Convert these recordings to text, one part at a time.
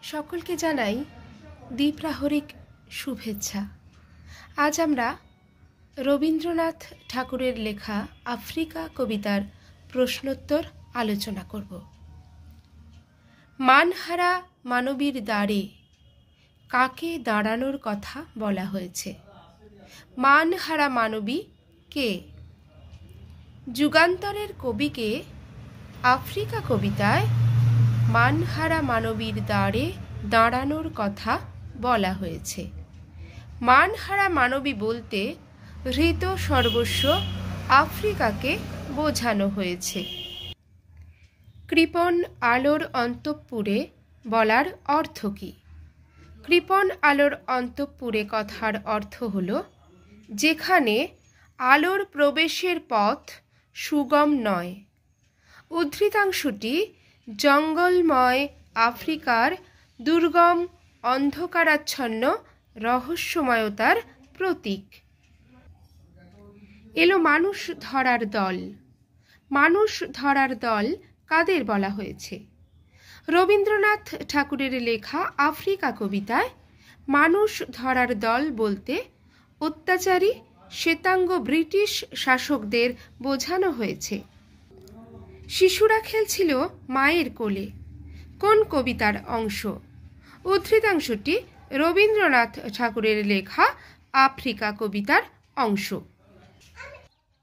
সকলকে জানাই দ্বিপ্রাহরিক শুভেচ্ছা। আজ আমরা রবীন্দ্রনাথ ঠাকুরের লেখা আফ্রিকা কবিতার প্রশ্নোত্তর আলোচনা করব। মানহারা মানবীর দ্বারে কাকে দাঁড়ানোর কথা বলা হয়েছে? মানহারা মানবী কে? যুগান্তরের কবিকে আফ্রিকা কবিতায় মানহারা মানবীর দ্বারে দাঁড়ানোর কথা বলা হয়েছে। মানহারা মানবী বলতে হৃত সর্বস্ব আফ্রিকাকে বোঝানো হয়েছে। কৃপণ আলোর অন্তঃপুরে বলার অর্থ কী? কৃপণ আলোর অন্তঃপুরে কথার অর্থ হল যেখানে আলোর প্রবেশের পথ সুগম নয়। উদ্ধৃতাংশটি জঙ্গলময় আফ্রিকার দুর্গম অন্ধকারাচ্ছন্ন রহস্যময়তার প্রতীক। এলো মানুষ ধরার দল। মানুষ ধরার দল কাদের বলা হয়েছে? রবীন্দ্রনাথ ঠাকুরের লেখা আফ্রিকা কবিতায় মানুষ ধরার দল বলতে অত্যাচারী শ্বেতাঙ্গ ব্রিটিশ শাসকদের বোঝানো হয়েছে। শিশুরা খেলছিল মায়ের কোলে কোন কবিতার অংশ? উদ্ধৃতাংশটি রবীন্দ্রনাথ ঠাকুরের লেখা আফ্রিকা কবিতার অংশ।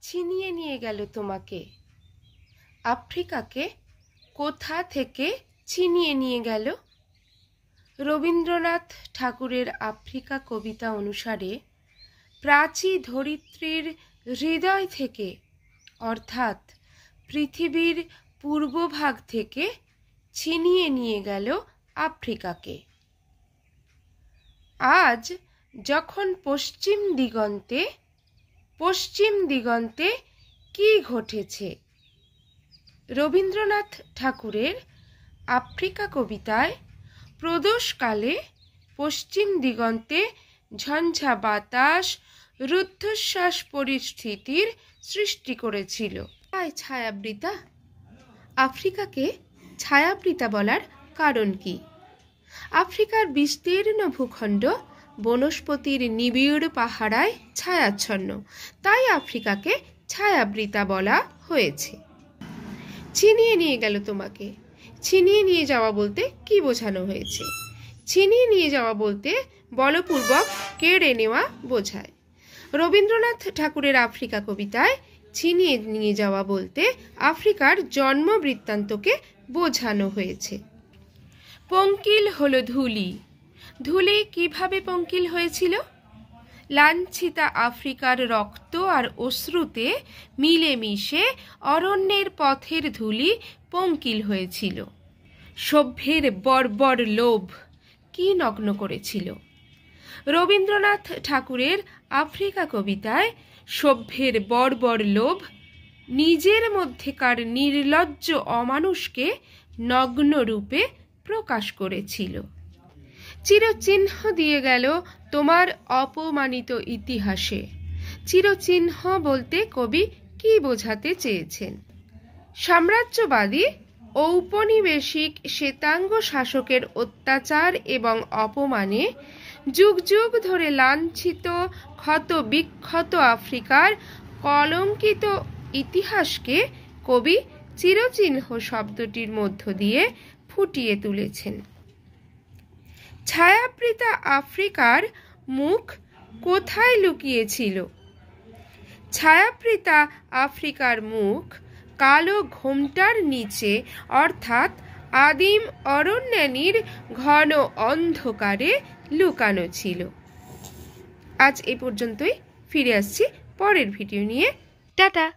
ছিনিয়ে নিয়ে গেল তোমাকে। আফ্রিকাকে কোথা থেকে ছিনিয়ে নিয়ে গেল? রবীন্দ্রনাথ ঠাকুরের আফ্রিকা কবিতা অনুসারে প্রাচী ধরিত্রীর হৃদয় থেকে অর্থাৎ পৃথিবীর পূর্বভাগ থেকে ছিনিয়ে নিয়ে গেল আফ্রিকাকে। আজ যখন পশ্চিম দিগন্তে কি ঘটেছে? রবীন্দ্রনাথ ঠাকুরের আফ্রিকা কবিতায় প্রদোষকালে পশ্চিম দিগন্তে ঝঞ্ঝা বাতাস রুদ্ধশ্বাস পরিস্থিতির সৃষ্টি করেছিল। ছায়াবৃতা। আফ্রিকাকে ছায়াবৃতা বলার কারণ কি? আফ্রিকার বিস্তীর্ণ ভূখণ্ড বনস্পতির নিবিড় পাহারায় ছায়াচ্ছন্ন, তাই আফ্রিকাকে ছায়াবৃতা বলা হয়েছে। ছিনিয়ে নিয়ে গেল তোমাকে। ছিনিয়ে নিয়ে যাওয়া বলতে কি বোঝানো হয়েছে? ছিনিয়ে নিয়ে যাওয়া বলতে বলপূর্বক কেড়ে নেওয়া বোঝায়। রবীন্দ্রনাথ ঠাকুরের আফ্রিকা কবিতায় ছিনিয়ে নিয়ে যাওয়া বলতে আফ্রিকার জন্ম বৃত্তান্তকে বোঝানো হয়েছে। পঙ্কিল হলো ধূলি। ধূলি কিভাবে পঙ্কিল হয়েছিল? লাঞ্ছিতা আফ্রিকার রক্ত আর অশ্রুতে মিলেমিশে অরণ্যের পথের ধূলি পঙ্কিল হয়েছিল। সভ্যের বর্বর লোভ কি নগ্ন করেছিল? রবীন্দ্রনাথ ঠাকুরের আফ্রিকা কবিতায় সভ্যের বর্বর লোভ নিজের মধ্যেকার নির্লজ্জ অমানুষকে নগ্ন রূপে প্রকাশ করেছিল। চিরচিহ্ন দিয়ে গেল তোমার অপমানিত ইতিহাসে। চিরচিহ্ন বলতে কবি কি বোঝাতে চেয়েছেন? সাম্রাজ্যবাদী ঔপনিবেশিক শ্বেতাঙ্গ শাসকের অত্যাচার এবং অপমানে যুগ যুগ ধরে লাঞ্ছিত ক্ষত বিক্ষত আফ্রিকার কলঙ্কিত ইতিহাসকে কবি চিরচিহ্ন শব্দটির মধ্য দিয়ে ফুটিয়ে তুলেছেন। ছায়াবৃতা আফ্রিকার মুখ কোথায় লুকিয়েছিল? ছায়াবৃতা আফ্রিকার মুখ কালো ঘোমটার নিচে অর্থাৎ আদিম অরণ্যানীর ঘন অন্ধকারে লুকানো ছিল। আজ এ পর্যন্তই। ফিরে আসছি পরের ভিডিও নিয়ে। টাটা।